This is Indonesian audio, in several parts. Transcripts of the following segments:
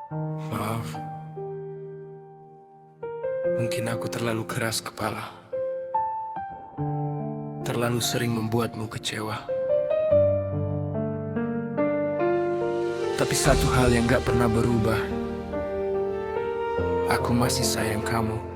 Maaf, mungkin aku terlalu keras kepala, terlalu sering membuatmu kecewa. Tapi satu hal yang gak pernah berubah, aku masih sayang kamu.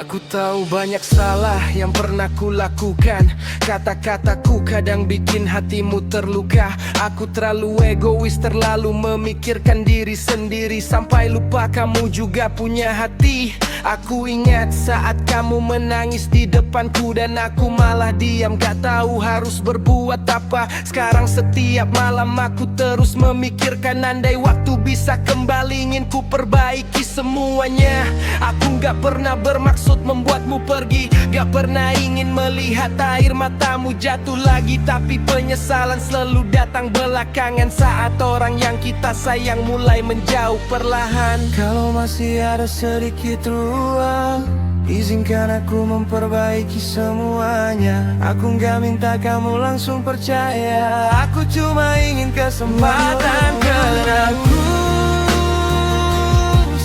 Aku tahu banyak salah yang pernah ku lakukan. Kata-kataku kadang bikin hatimu terluka. Aku terlalu egois, terlalu memikirkan diri sendiri, sampai lupa kamu juga punya hati. Aku ingat saat kamu menangis di depanku, dan aku malah diam, gak tahu harus berbuat apa. Sekarang setiap malam aku terus memikirkan, andai waktu bisa kembali, ingin ku perbaiki semuanya. Aku gak pernah bermaksud membuatmu pergi, gak pernah ingin melihat air matamu jatuh lagi. Tapi penyesalan selalu datang belakangan, saat orang yang kita sayang mulai menjauh perlahan. Kalau masih ada sedikit ruang, izinkan aku memperbaiki semuanya. Aku gak minta kamu langsung percaya, aku cuma ingin kesempatan. Karena aku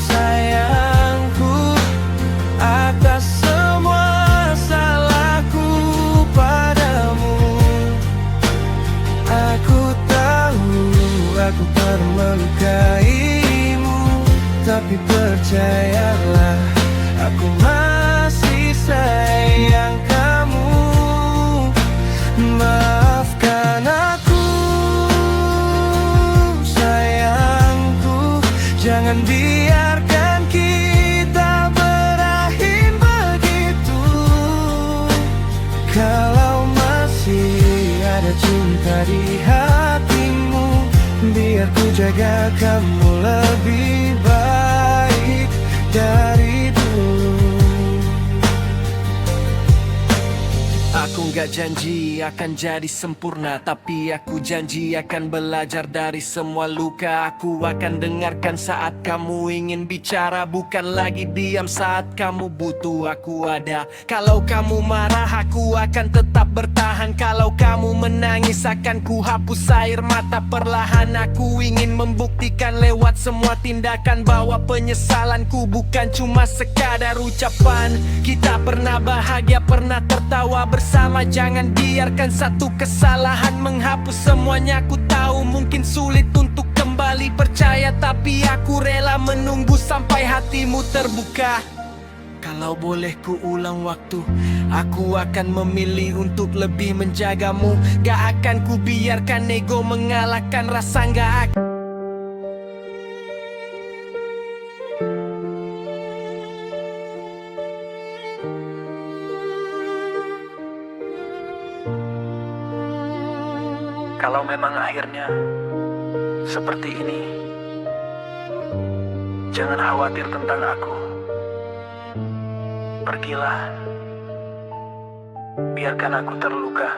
sayangku atas semua salahku padamu. Aku tahu aku pernah melukaimu, tapi percayalah, aku masih sayang kamu. Maafkan aku, sayangku. Jangan biarkan kita berakhir begitu. Kalau masih ada cinta di hatimu, biar ku jaga kamu lebih baik dari dulu. Aku gak janji akan jadi sempurna, tapi aku janji akan belajar dari semua luka. Aku akan dengarkan saat kamu ingin bicara, bukan lagi diam saat kamu butuh aku ada. Kalau kamu marah, aku akan tetap bertahan. Kalau kamu menangis, akan ku hapus air mata perlahan. Aku ingin membuktikan lewat semua tindakan bahwa penyesalanku bukan cuma sekadar ucapan. Kita pernah bahagia, pernah tertawa bersama. Jangan biarkan satu kesalahan menghapus semuanya. Aku tahu mungkin sulit untuk kembali percaya, tapi aku rela menunggu sampai hatimu terbuka. Kalau boleh ku ulang waktu, aku akan memilih untuk lebih menjagamu. Gak akan ku biarkan ego mengalahkan rasa gak akan. Kalau memang akhirnya seperti ini, jangan khawatir tentang aku. Pergilah, biarkan aku terluka.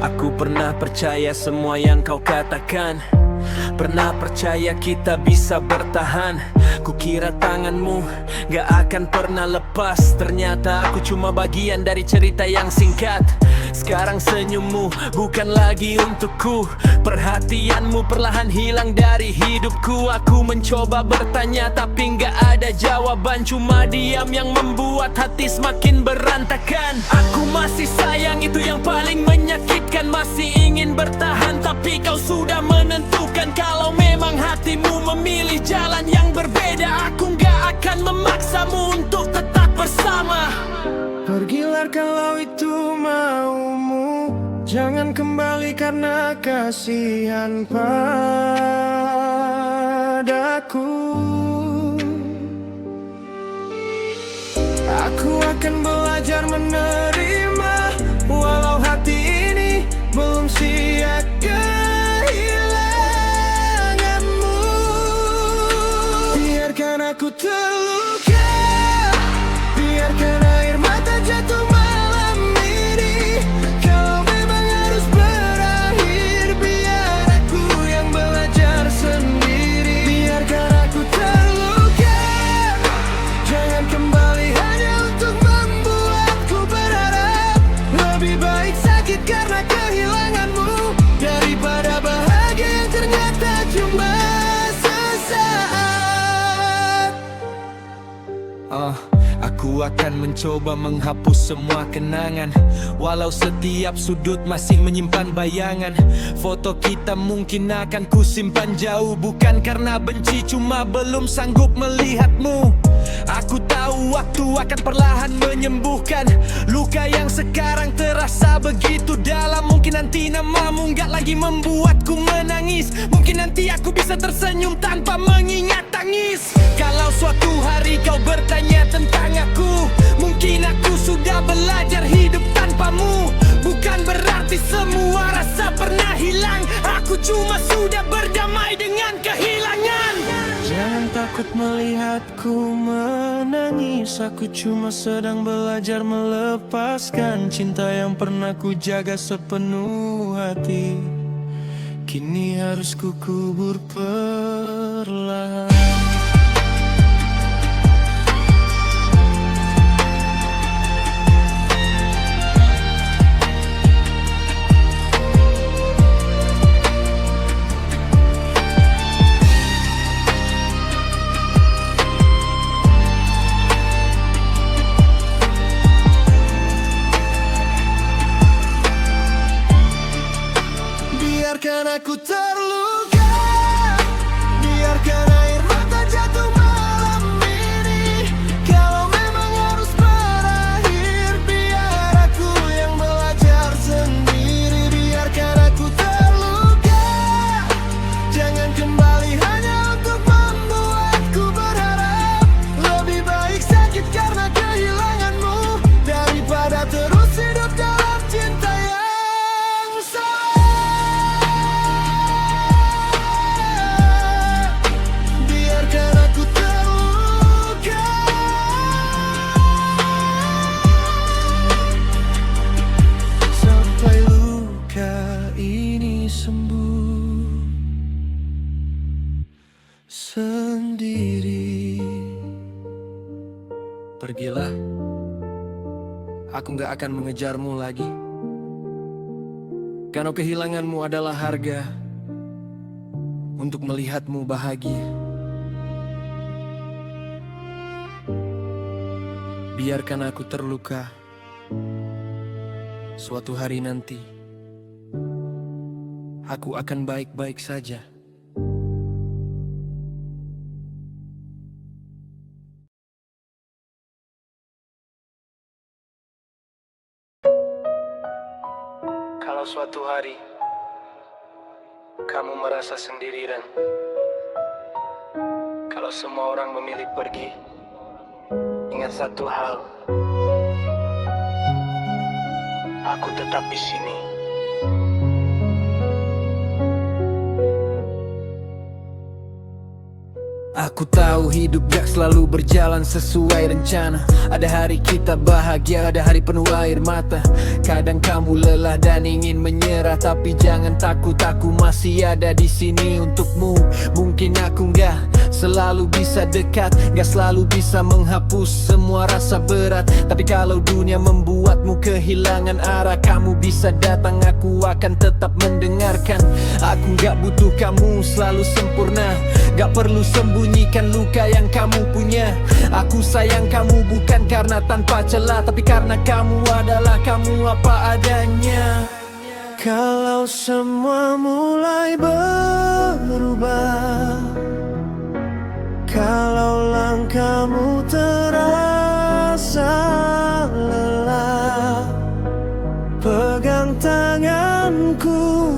Aku pernah percaya semua yang kau katakan, pernah percaya kita bisa bertahan. Kukira tanganmu gak akan pernah lepas, ternyata aku cuma bagian dari cerita yang singkat. Sekarang senyummu bukan lagi untukku, perhatianmu perlahan hilang dari hidupku. Aku mencoba bertanya tapi gak ada jawaban, cuma diam yang membuat hati semakin berantakan. Aku masih sayang, itu yang paling menyakitkan. Masih ingin bertahan tapi kau sudah menentukan. Kalau memang hatimu memilih jalan yang berbeda, aku gak akan memaksamu untuk tetap bersama. Pergilah kalau itu maumu, jangan kembali karena kasihan padaku. Aku akan belajar menerima, walau hati ini belum siap kehilanganmu. Biarkan aku terluka, biarkan air mata jatuh malam ini. Kalau memang harus berakhir, biar aku yang belajar sendiri. Biarkan aku terluka, jangan kembali hanya untuk membuatku berharap. Aku akan mencoba menghapus semua kenangan, walau setiap sudut masih menyimpan bayangan. Foto kita mungkin akan kusimpan jauh, bukan karena benci, cuma belum sanggup melihatmu. Aku tahu waktu akan perlahan menyembuhkan luka yang sekarang terasa begitu dalam. Mungkin nanti namamu gak lagi membuatku menangis. Mungkin nanti aku bisa tersenyum tanpa mengingat tangis. Kalau suatu hari kau bertanya tentang aku, mungkin aku sudah belajar hidup tanpamu. Bukan berarti semua rasa pernah hilang, aku cuma sudah berdamai dengan kehilangan. Jangan takut melihatku menangis, aku cuma sedang belajar melepaskan cinta yang pernah ku jaga sepenuh hati. Kini harus ku kubur perlahan. Biarkan aku terluka, biarkan air mata jatuh malam ini. Kalau memang harus berakhir, biar aku yang belajar sendiri. Biarkan aku terluka, jangan kembali hanya untuk membuatku berharap. Lebih baik sakit karena kehilanganmu, daripada terus hidup dalam cinta yang salah. Sendiri. Pergilah, aku gak akan mengejarmu lagi, karena kehilanganmu adalah harga untuk melihatmu bahagia. Biarkan aku terluka, suatu hari nanti aku akan baik-baik saja. Kalau suatu hari kamu merasa sendirian, kalau semua orang memilih pergi, ingat satu hal, aku tetap di sini. Aku tahu hidup gak selalu berjalan sesuai rencana. Ada hari kita bahagia, ada hari penuh air mata. Kadang kamu lelah dan ingin menyerah, tapi jangan takut, aku masih ada di sini untukmu. Mungkin aku gak selalu bisa dekat, gak selalu bisa menghapus semua rasa berat, tapi kalau dunia membuatmu kehilangan arah, kamu bisa datang, aku akan tetap mendengarkan. Aku gak butuh kamu selalu sempurna, gak perlu sembunyikan luka yang kamu punya. Aku sayang kamu bukan karena tanpa celah, tapi karena kamu adalah kamu apa adanya. Kalau semua mulai berubah, kalau langkahmu terasa lelah, pegang tanganku,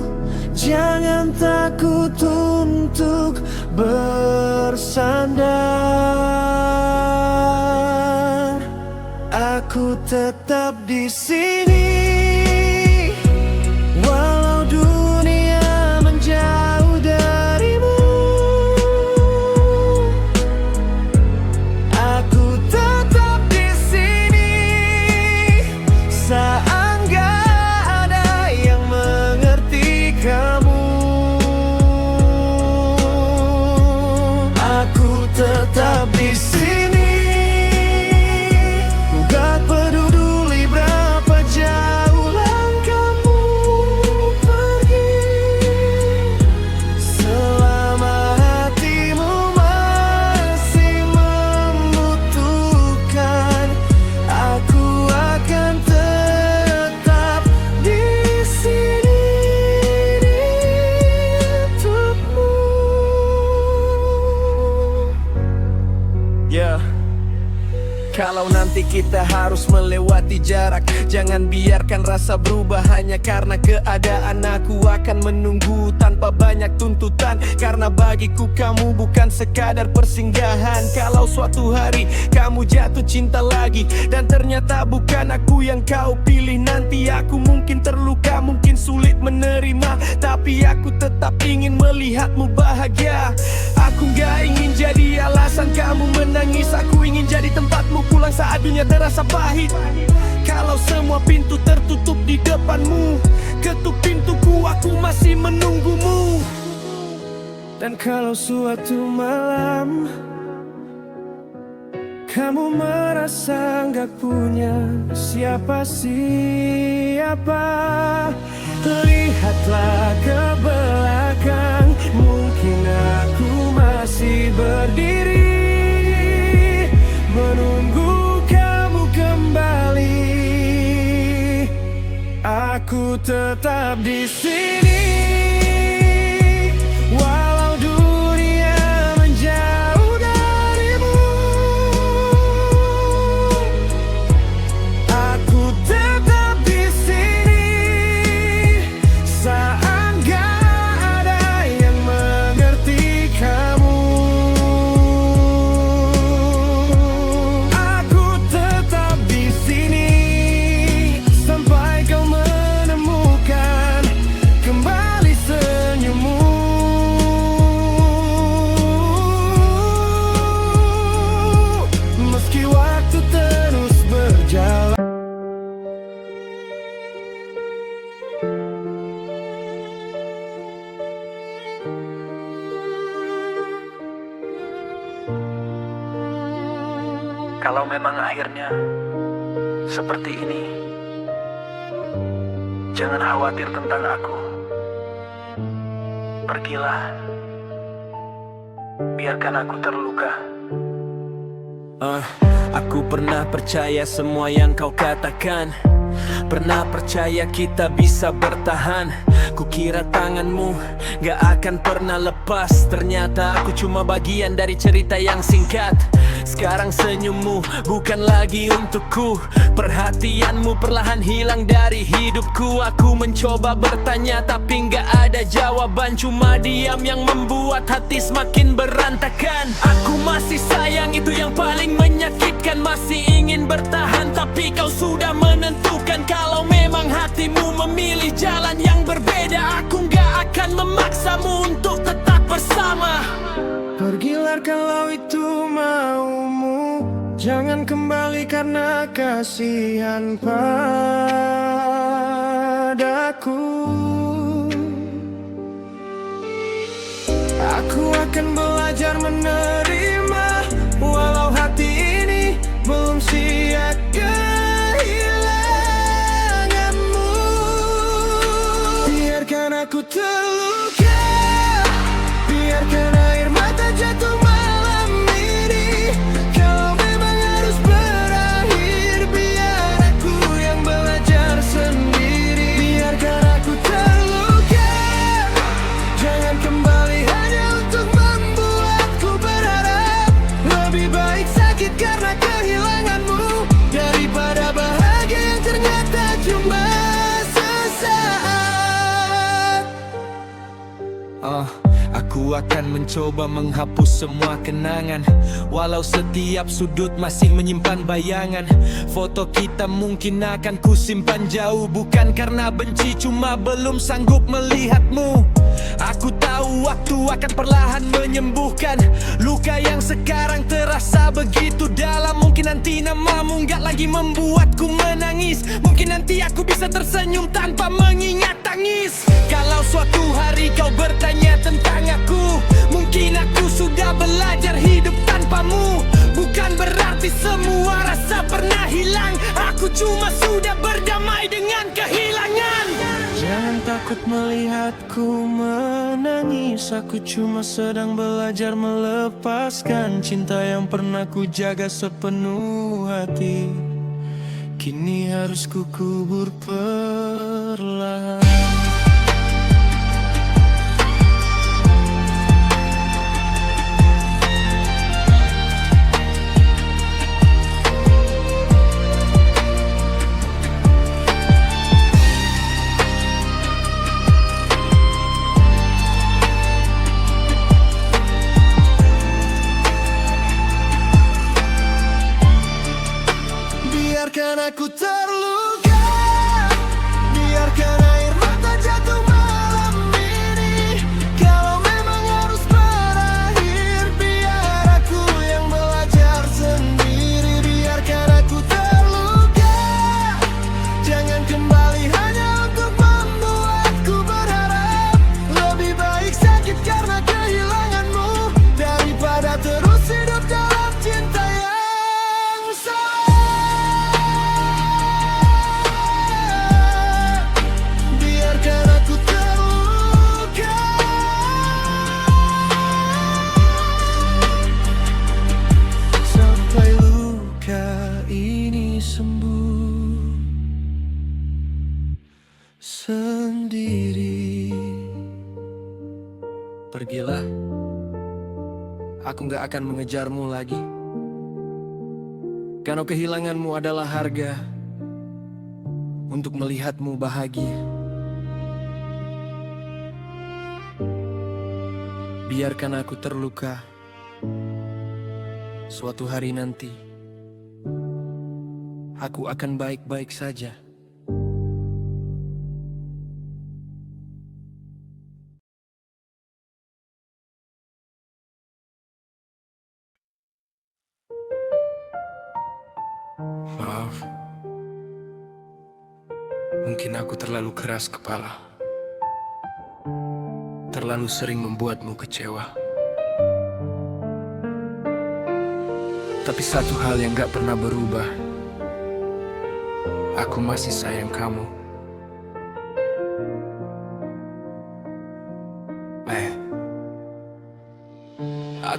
jangan takut untuk bersandar. Aku tetap di sini, walau dunia menjauh darimu. Aku tetap di sini saat gak ada yang mengerti kamu. Aku tetap di sini, gak peduli berapa jauh Berarti kita harus melewati jarak. Jangan biarkan rasa berubah hanya karena keadaan. Aku akan menunggu tanpa banyak tuntutan, karena bagiku kamu bukan sekadar persinggahan. Kalau suatu hari kamu jatuh cinta lagi dan ternyata bukan aku yang kau pilih, nanti aku mungkin terluka, mungkin sulit menerima, tapi aku tetap ingin melihatmu bahagia. Aku gak ingin jadi alasan kamu menangis. Aku ingin jadi tempatmu pulang saat dunia terasa pahit. Kalau semua pintu tertutup di depanmu, ketuk pintuku, aku masih menunggumu. Dan kalau suatu malam kamu merasa nggak punya siapa-siapa, lihatlah ke belakang. Mungkin aku masih berdiri menunggu kamu kembali. Aku tetap di sini walau dunia menjauh darimu. Aku tetap di sini saat gak ada yang mengerti kamu. Aku tetap di sini sampai kau menemukan kembali senyummu. Meski waktu terus berjalan. Kalau memang akhirnya seperti ini, jangan khawatir tentang aku. Pergilah, biarkan aku terluka. Aku pernah percaya semua yang kau katakan, pernah percaya kita bisa bertahan. Kukira tanganmu gak akan pernah lepas, ternyata aku cuma bagian dari cerita yang singkat. Sekarang senyummu bukan lagi untukku, perhatianmu perlahan hilang dari hidupku. Aku mencoba bertanya tapi gak ada jawaban, cuma diam yang membuat hati semakin berantakan. Aku masih sayang, itu yang paling menyakitkan. Masih ingin bertahan tapi kau sudah menentukan. Kalau memang hatimu memilih jalan yang berbeda, aku gak akan memaksamu untuk tetap bersama. Pergilah kalau itu maumu, jangan kembali karena kasihan padaku. Aku akan belajar menerima, walau hati ini belum siap kehilanganmu. Biarkan aku terluka, biarkan air mata jatuh malam ini. Kalau memang harus berakhir, biar aku yang belajar sendiri. Biarkan aku terluka, jangan kembali hanya untuk membuatku berharap. Lebih baik sakit karena kehilanganmu daripada bahagia yang ternyata cuma sesaat. Aku akan mencoba menghapus semua kenangan, walau setiap sudut masih menyimpan bayangan. Foto kita mungkin akan kusimpan jauh, bukan karena benci, cuma belum sanggup melihatmu. Aku tahu waktu akan perlahan menyembuhkan luka yang sekarang terasa begitu dalam. Mungkin nanti namamu gak lagi membuatku menangis, mungkin nanti aku bisa tersenyum tanpa mengingat tangis. Kalau suatu hari kau bertanya tentang aku, mungkin aku sudah belajar hidup tanpamu. Bukan berarti semua rasa pernah hilang, aku cuma sudah berdamai dengan kehilangan. Jangan takut melihatku menangis, aku cuma sedang belajar melepaskan cinta yang pernah ku jaga sepenuh hati. Kini harus ku kubur perlahan. Biarkan aku terluka, biarkan air mata jatuh malam ini. Kalau memang harus berakhir, biar aku yang belajar sendiri. Biarkan aku terluka, jangan kembali hanya untuk membuatku berharap. Lebih baik sakit karena kehilanganmu daripada terus hidup dalam cinta yang salah. Biarkan aku terluka, sampai luka ini sembuh sendiri. Pergilah, aku gak akan mengejarmu lagi. Karena kehilanganmu adalah harga untuk melihatmu bahagia. Biarkan aku terluka. Suatu hari nanti aku akan baik-baik saja. Maaf, mungkin aku terlalu keras kepala, terlalu sering membuatmu kecewa. Tapi satu hal yang gak pernah berubah, aku masih sayang kamu.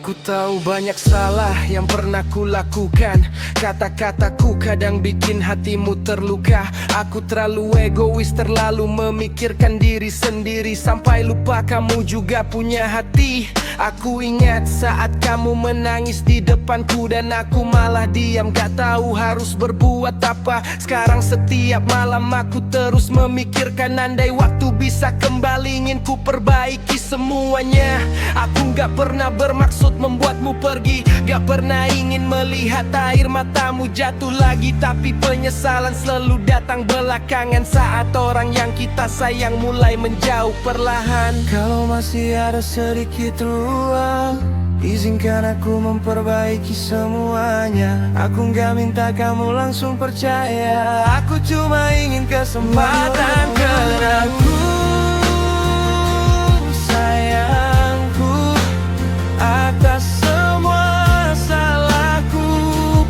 Aku tahu banyak salah yang pernah ku lakukan. Kata-kataku kadang bikin hatimu terluka. Aku terlalu egois, terlalu memikirkan diri sendiri, sampai lupa kamu juga punya hati. Aku ingat saat kamu menangis di depanku, dan aku malah diam, gak tahu harus berbuat apa. Sekarang setiap malam aku terus memikirkan, andai waktu bisa kembali, ingin ku perbaiki semuanya. Aku gak pernah bermaksud membuatmu pergi, gak pernah ingin melihat air matamu jatuh lagi. Tapi penyesalan selalu datang belakangan, saat orang yang kita sayang mulai menjauh perlahan. Kalau masih ada sedikit ruang, izinkan aku memperbaiki semuanya. Aku gak minta kamu langsung percaya, aku cuma ingin kesempatan. Karena aku sayangku atas semua salahku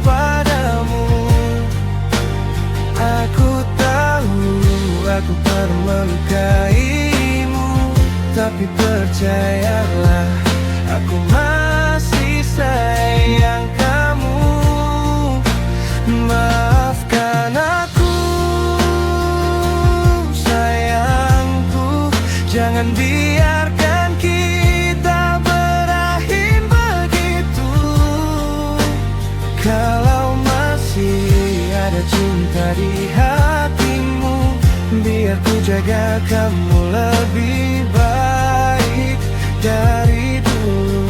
padamu. Aku tahu aku pernah melukaimu, tapi percayalah, aku masih sayang kamu. Maafkan aku sayangku, jangan biarkan kita berakhir begitu. Kalau masih ada cinta di hatimu, biar ku jaga kamu lebih baik dari dulu.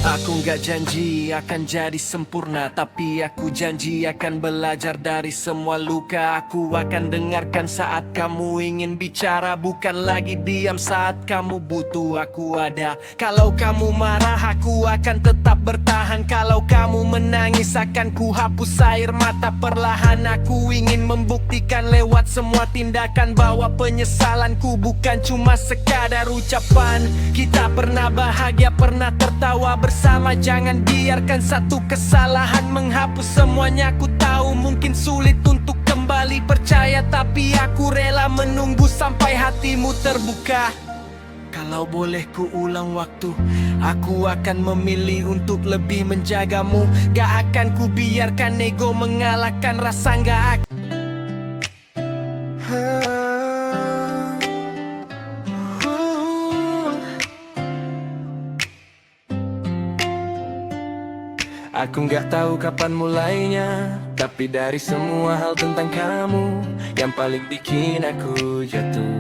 Aku gak janji akan jadi sempurna, tapi aku janji akan belajar dari semua luka. Aku akan dengarkan saat kamu ingin bicara, bukan lagi diam saat kamu butuh aku ada. Kalau kamu marah aku akan tetap bertahan, kalau kamu menangis akan ku hapus air mata perlahan. Aku ingin membuktikan lewat semua tindakan bahwa penyesalanku bukan cuma sekadar ucapan. Kita pernah bahagia, pernah tertawa bersama, jangan biarkan satu kesalahan menghapus semuanya. Aku tahu mungkin sulit untuk kembali percaya, tapi aku rela menunggu sampai hatimu terbuka. Kalau boleh ku ulang waktu, aku akan memilih untuk lebih menjagamu. Gak akan ku biarkan ego mengalahkan rasa gak. Aku gak tahu kapan mulainya, tapi dari semua hal tentang kamu yang paling bikin aku jatuh.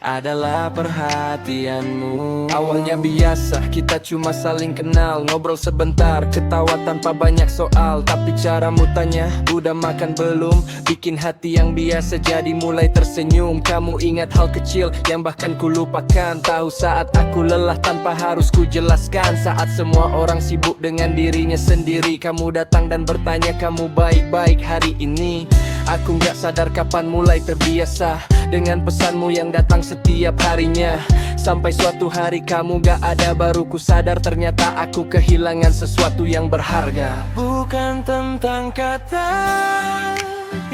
adalah perhatianmu. Awalnya biasa, kita cuma saling kenal, ngobrol sebentar, ketawa tanpa banyak soal. Tapi caramu tanya, udah makan belum? Bikin hati yang biasa jadi mulai tersenyum. Kamu ingat hal kecil yang bahkan ku lupakan. Tahu saat aku lelah tanpa harus ku jelaskan. Saat semua orang sibuk dengan dirinya sendiri, kamu datang dan bertanya kamu baik-baik hari ini. Aku gak sadar kapan mulai terbiasa dengan pesanmu yang datang setiap harinya. Sampai suatu hari kamu gak ada, baru ku sadar ternyata aku kehilangan sesuatu yang berharga. Bukan tentang kata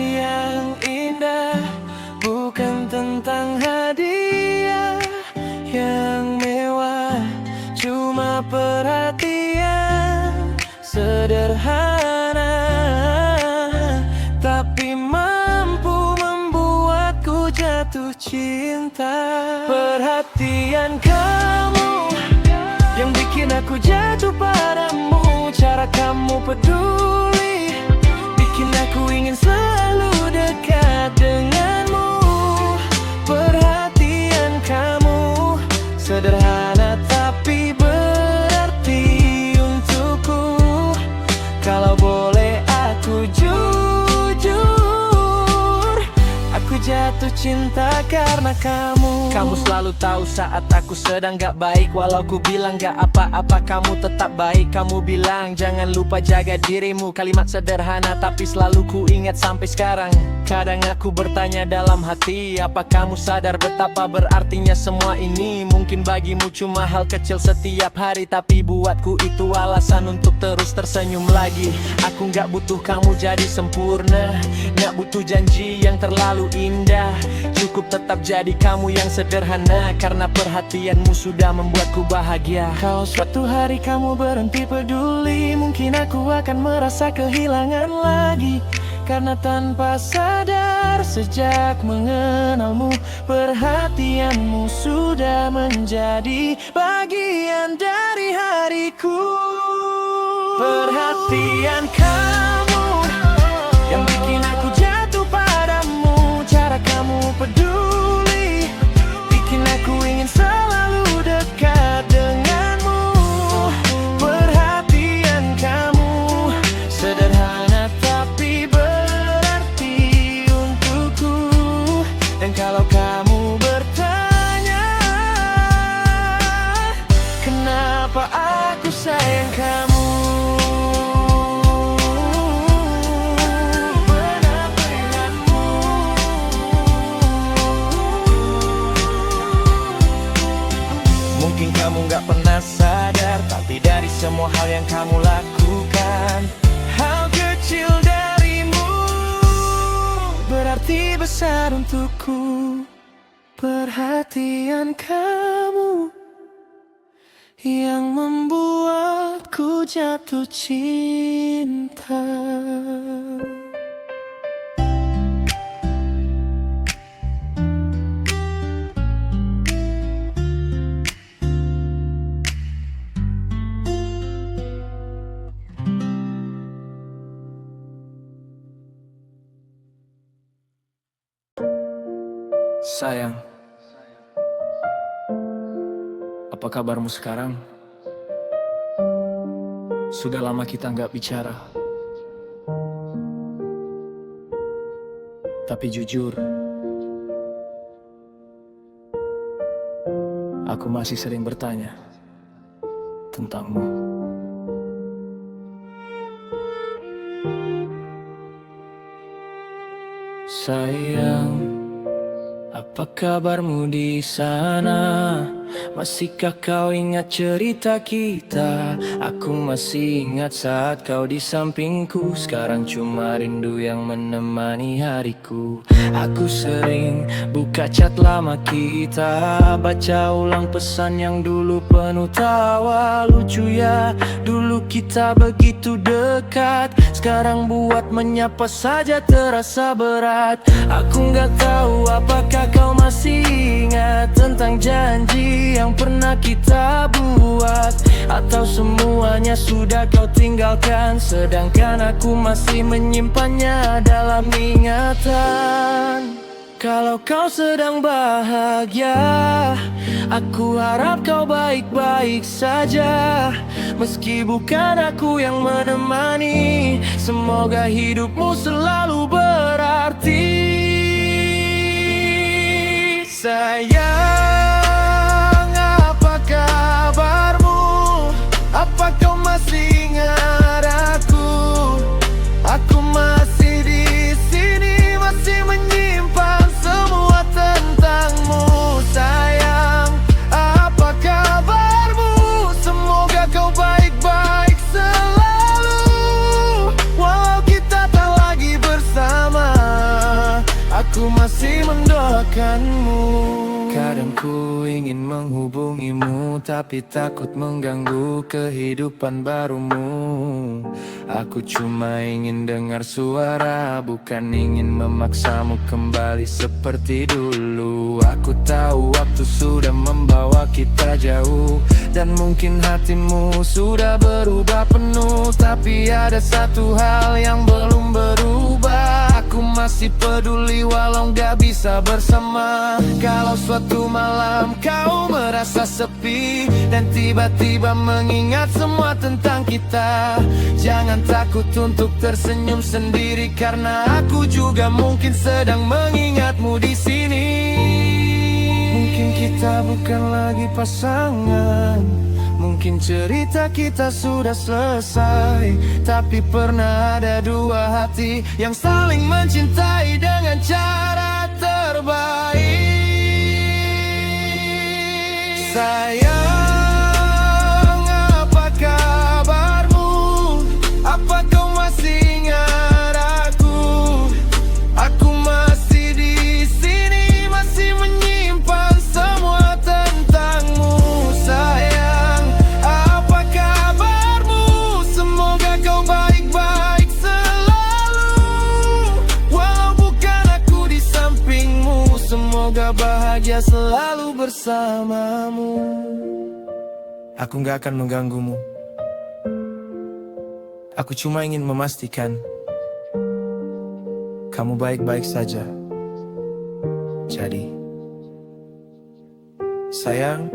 yang indah, bukan tentang hadiah yang mewah, cuma perhatian sederhana tapi mampu membuatku jatuh cinta. Perhatian kamu yang bikin aku jatuh padamu. Cara kamu peduli bikin aku ingin selalu dekat denganmu. Perhatian kamu sederhana tapi berarti untukku. Kalau boleh aku aku jatuh cinta karena kamu. Kamu selalu tahu saat aku sedang gak baik. Walau ku bilang gak apa-apa, kamu tetap baik. Kamu bilang jangan lupa jaga dirimu. Kalimat sederhana tapi selalu ku ingat sampai sekarang. Kadang aku bertanya dalam hati, apa kamu sadar betapa berartinya semua ini? Mungkin bagimu cuma hal kecil setiap hari, tapi buatku itu alasan untuk terus tersenyum lagi. Aku gak butuh kamu jadi sempurna, gak butuh janji yang terlalu indah. Cukup tetap jadi kamu yang sederhana, karena perhatianmu sudah membuatku bahagia. Kalau suatu hari kamu berhenti peduli, mungkin aku akan merasa kehilangan lagi. Karena tanpa sadar sejak mengenalmu, perhatianmu sudah menjadi bagian dari hariku. Perhatian kamu yang bikin aku jatuh padamu. Cara kamu peduli bikin aku ingin selalu dekat denganmu. Perhatian kamu sederhana tapi berarti untukku. Dan kalau kamu bertanya kenapa aku sayang kamu, mungkin kamu gak pernah sadar, tapi dari semua hal yang kamu lakukan, hal kecil darimu berarti besar untukku. Perhatian kamu yang membuatku jatuh cinta. Sayang, apa kabarmu sekarang? Sudah lama kita nggak bicara. Tapi jujur, aku masih sering bertanya tentangmu. Sayang, apa kabarmu di sana? Masihkah kau ingat cerita kita? Aku masih ingat saat kau di sampingku. Sekarang cuma rindu yang menemani hariku. Aku sering buka chat lama kita, baca ulang pesan yang dulu penuh tawa. Lucu ya, dulu kita begitu dekat. Sekarang buat menyapa saja terasa berat. Aku gak tahu apakah kau masih ingat tentang janji yang pernah kita buat, atau semuanya sudah kau tinggalkan, sedangkan aku masih menyimpannya dalam ingatan. Kalau kau sedang bahagia, aku harap kau baik-baik saja. Meski bukan aku yang menemani, semoga hidupmu selalu berarti. Sayang, apa kabarmu? Apa kau masih ingat aku? Aku masih di sini, masih menyimpan semua tentangmu. Sayang, apa kabarmu? Semoga kau baik-baik selalu. Walau kita tak lagi bersama, aku masih mendoakanmu. Kadang ku ingin menghubungimu, tapi takut mengganggu kehidupan barumu. Aku cuma ingin dengar suara, bukan ingin memaksamu kembali seperti dulu. Aku tahu waktu sudah membawa kita jauh, dan mungkin hatimu sudah berubah penuh. Tapi ada satu hal yang belum berubah, aku masih peduli walau gak bisa bersama. Kalau suatu malam kau merasa sepi dan tiba-tiba mengingat semua tentang kita, jangan takut untuk tersenyum sendiri, karena aku juga mungkin sedang mengingatmu di sini. Mungkin kita bukan lagi pasangan, mungkin cerita kita sudah selesai, tapi pernah ada dua hati yang saling mencintai dengan cara terbaik. Sayang, apa kabarmu? Apa kau masih ingat aku? Aku masih di sini, masih menyimpan semua tentangmu. Sayang, apa kabarmu? Semoga kau baik-baik selalu. Walau bukan aku di sampingmu, semoga bahagia selalu bersamamu. Aku gak akan mengganggumu. Aku cuma ingin memastikan kamu baik-baik saja. Jadi, sayang,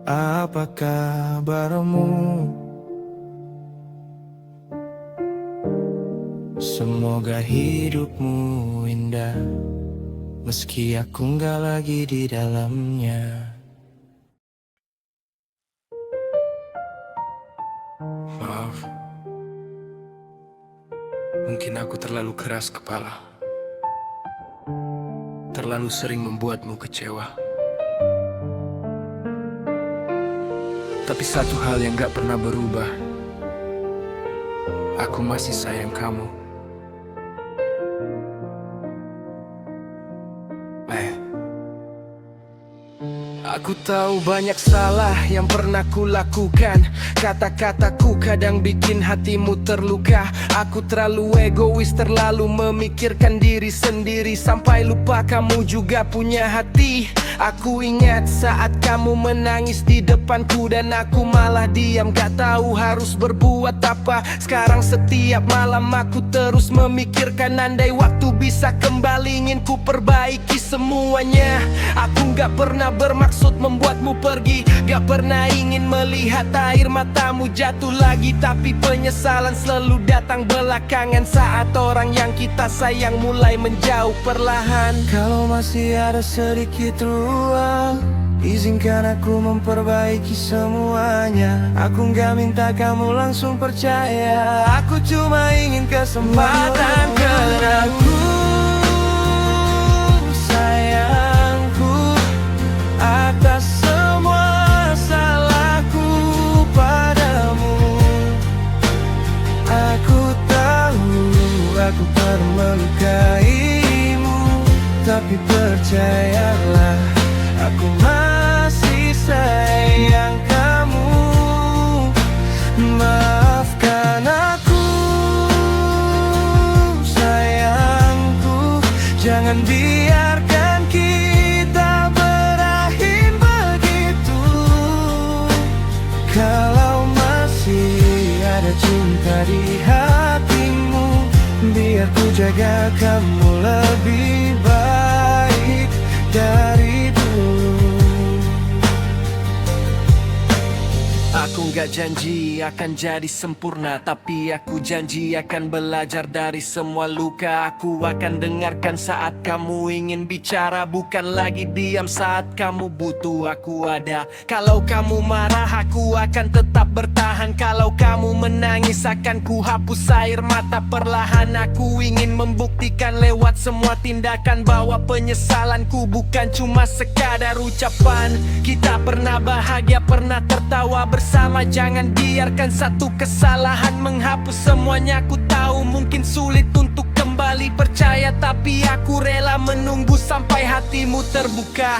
apa kabarmu? Semoga hidupmu indah, meski aku gak lagi di dalamnya. Maaf, mungkin aku terlalu keras kepala, terlalu sering membuatmu kecewa. Tapi satu hal yang gak pernah berubah, aku masih sayang kamu. Aku tahu banyak salah yang pernah ku lakukan. Kata-kataku kadang bikin hatimu terluka. Aku terlalu egois, terlalu memikirkan diri sendiri, sampai lupa kamu juga punya hati. Aku ingat saat kamu menangis di depanku, dan aku malah diam, gak tahu harus berbuat apa. Sekarang setiap malam aku terus memikirkan, andai waktu bisa kembali, ingin ku perbaiki semuanya. Aku gak pernah bermaksud membuatmu pergi, gak pernah ingin melihat air matamu jatuh lagi. Tapi penyesalan selalu datang belakangan, saat orang yang kita sayang mulai menjauh perlahan. Kalau masih ada sedikit ruang, izinkan aku memperbaiki semuanya. Aku gak minta kamu langsung percaya, aku cuma ingin kesempatan. Karena aku sayangku atas semua salahku padamu. Aku tahu aku pernah melukaimu, tapi percayalah, aku masih sayang kamu. Maafkan aku, sayangku. Jangan biarkan kita berakhir begitu. Kalau masih ada cinta di hatimu, Biar ku jaga kamu lebih baik dari dulu. Aku gak janji akan jadi sempurna, tapi aku janji akan belajar dari semua luka. Aku akan dengarkan saat kamu ingin bicara, bukan lagi diam saat kamu butuh aku ada. Kalau kamu marah aku akan tetap bertahan, kalau kamu menangis akan ku hapus air mata perlahan. Aku ingin membuktikan lewat semua tindakan bahwa penyesalanku bukan cuma sekadar ucapan. Kita pernah bahagia, pernah tertawa bersama. Jangan biarkan satu kesalahan menghapus semuanya. Aku tahu mungkin sulit untuk kembali percaya, tapi aku rela menunggu sampai hatimu terbuka.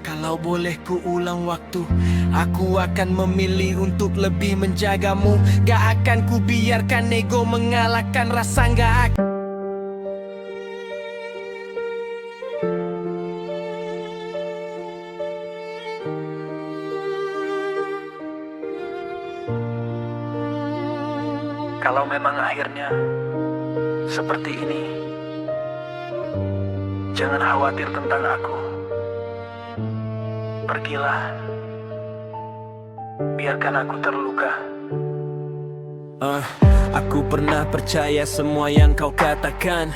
Kalau boleh ku ulang waktu, aku akan memilih untuk lebih menjagamu. Gak akan ku biarkan ego mengalahkan rasa gak akan. Kalau memang akhirnya seperti ini, jangan khawatir tentang aku. Pergilah, biarkan aku terluka. Aku pernah percaya semua yang kau katakan,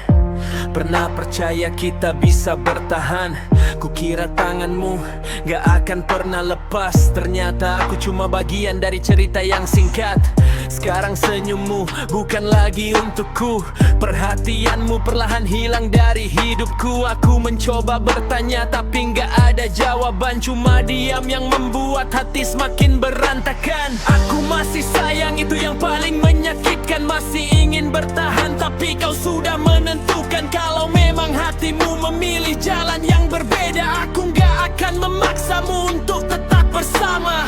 pernah percaya kita bisa bertahan. Kukira tanganmu gak akan pernah lepas, ternyata aku cuma bagian dari cerita yang singkat. Sekarang senyummu bukan lagi untukku, perhatianmu perlahan hilang dari hidupku. Aku mencoba bertanya tapi gak ada jawaban, cuma diam yang membuat hati semakin berantakan. Aku masih sayang, itu yang paling menyakitkan. Masih ingin bertahan tapi kau sudah menentukan. Kalau memang hatimu memilih jalan yang berbeda, aku gak akan memaksamu untuk tetap bersama.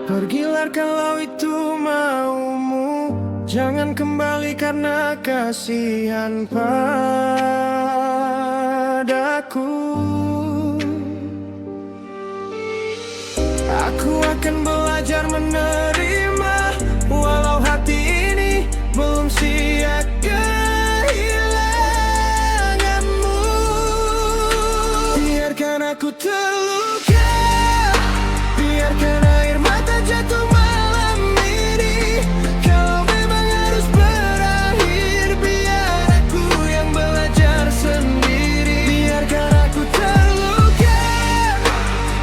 Pergilah kalau itu maumu, jangan kembali karena kasihan padaku. Aku akan belajar menerima, walau hati ini belum siap kehilanganmu. Biarkan aku terluka, biarkan air mata jatuh malam ini. Kalau memang harus berakhir, biar aku yang belajar sendiri. Biarkan aku terluka,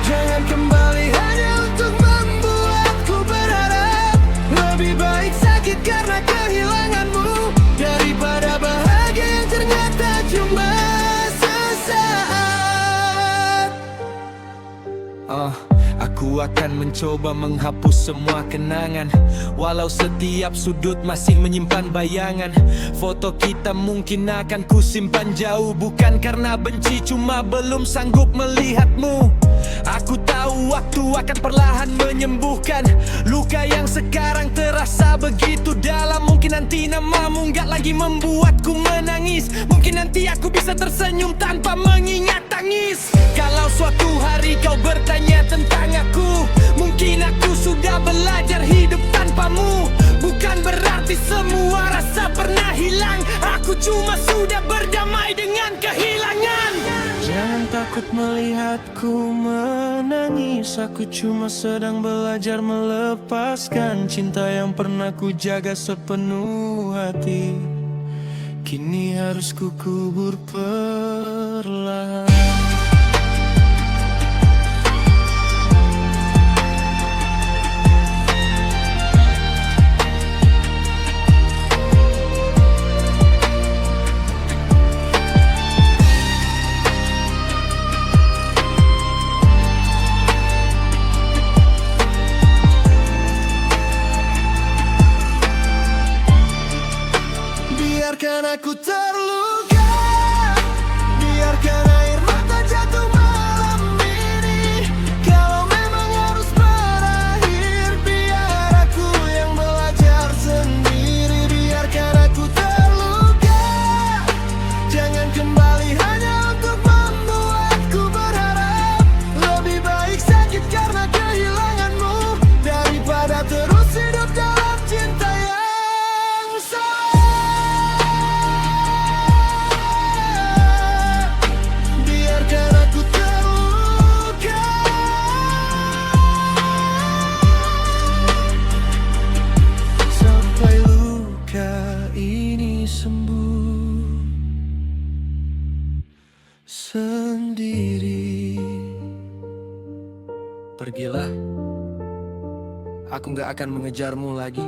jangan kembali hanya untuk membuatku berharap. Lebih baik sakit karena kehilanganmu daripada bahagia yang ternyata cuma sesaat. Aku akan mencoba menghapus semua kenangan, walau setiap sudut masih menyimpan bayangan. Foto kita mungkin akan kusimpan jauh, bukan karena benci, cuma belum sanggup melihatmu. Aku tahu waktu akan perlahan menyembuhkan luka yang sekarang terasa begitu dalam. Mungkin nanti namamu gak lagi membuatku menangis, mungkin nanti aku bisa tersenyum tanpa mengingat tangis. Kalau suatu hari kau bertanya tentang aku, mungkin aku sudah belajar hidup tanpamu. Bukan berarti semua rasa pernah hilang, aku cuma sudah berdamai dengan kehilangan. Jangan takut melihatku menangis, aku cuma sedang belajar melepaskan cinta yang pernah ku jaga sepenuh hati. Kini harus ku kubur perlahan. Biarkan aku terluka, biarkan air mata jatuh malam ini. Kalau memang harus berakhir, biar aku yang belajar sendiri. Biarkan aku terluka, jangan kembali hanya untuk membuatku berharap. Lebih baik sakit karena kehilanganmu daripada terus hidup dalam cinta yang salah. Pergilah, aku gak akan mengejarmu lagi.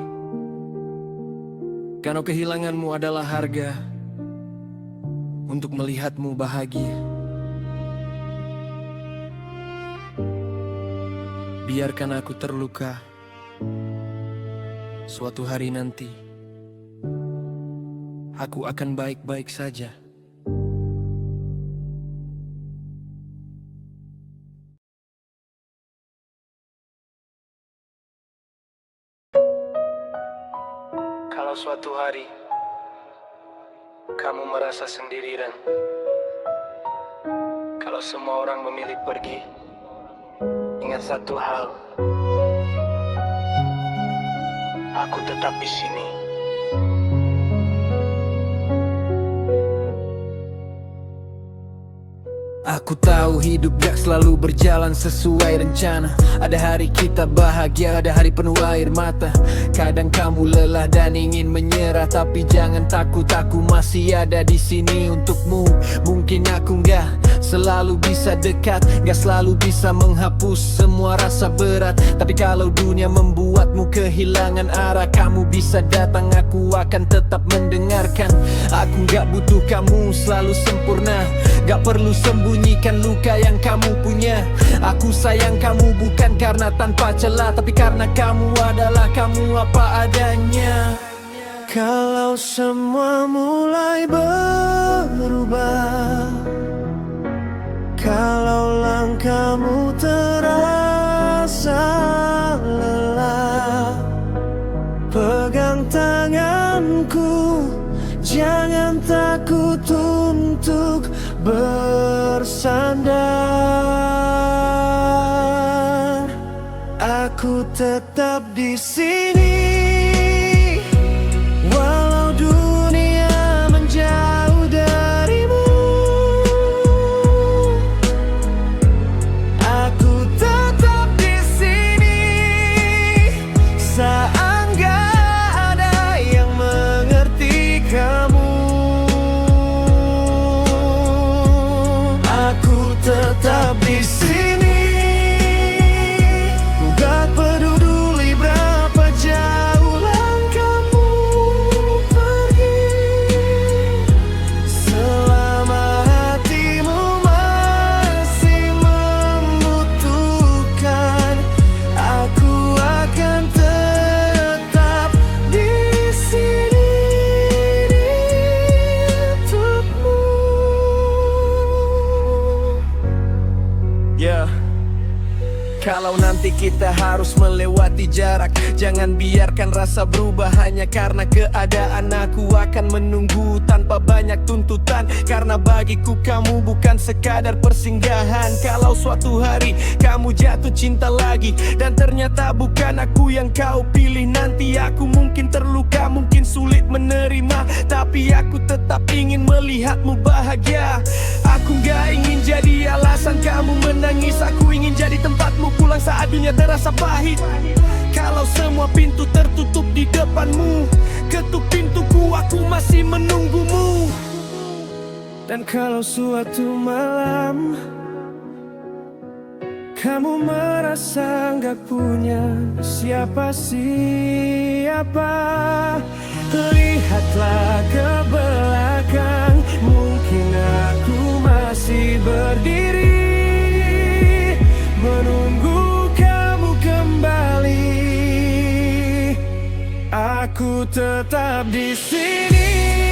Karena kehilanganmu adalah harga untuk melihatmu bahagia. Biarkan aku terluka. Suatu hari nanti aku akan baik-baik saja. Kalau suatu hari kamu merasa sendirian, kalau semua orang memilih pergi, ingat satu hal, aku tetap di sini. Aku tahu hidup gak selalu berjalan sesuai rencana. Ada hari kita bahagia, ada hari penuh air mata. Kadang kamu lelah dan ingin menyerah, tapi jangan takut, aku masih ada di sini untukmu. Mungkin aku gak selalu bisa dekat, gak selalu bisa menghapus semua rasa berat, tapi kalau dunia membuatmu kehilangan arah, kamu bisa datang, aku akan tetap mendengarkan. Aku gak butuh kamu selalu sempurna, gak perlu sembunyikan luka yang kamu punya. Aku sayang kamu bukan karena tanpa celah, tapi karena kamu adalah kamu apa adanya. Kalau semua mulai berubah, kalau langkahmu terasa lelah, pegang tanganku, jangan takut untuk bersandar. Aku tetap di sini, walau dunia menjauh darimu. Aku tetap di sini saat gak ada yang mengerti kamu. Aku tetap di sini, gak peduli berapa jauh langkahmu pergi. Selama hatimu masih membutuhkan, aku akan tetap di sini untukmu. Yeah. Kalau nanti kita harus melewati jarak, jangan biarkan rasa berubah hanya karena keadaan. Aku akan menunggu tanpa banyak tuntutan, karena bagiku kamu bukan sekadar persinggahan. Kalau suatu hari kamu jatuh cinta lagi dan ternyata bukan aku yang kau pilih, nanti aku mungkin terluka, mungkin sulit menerima, tapi aku tetap ingin melihatmu bahagia. Aku gak ingin jadi alasan kamu menangis, aku ingin jadi tempatmu pulang saat dunia terasa pahit. Kalau semua pintu tertutup di depanmu, ketuk pintuku, aku masih menunggumu. Dan kalau suatu malam kamu merasa gak punya siapa-siapa, lihatlah ke belakang, mungkin aku masih berdiri menunggu kamu kembali. Aku tetap di sini.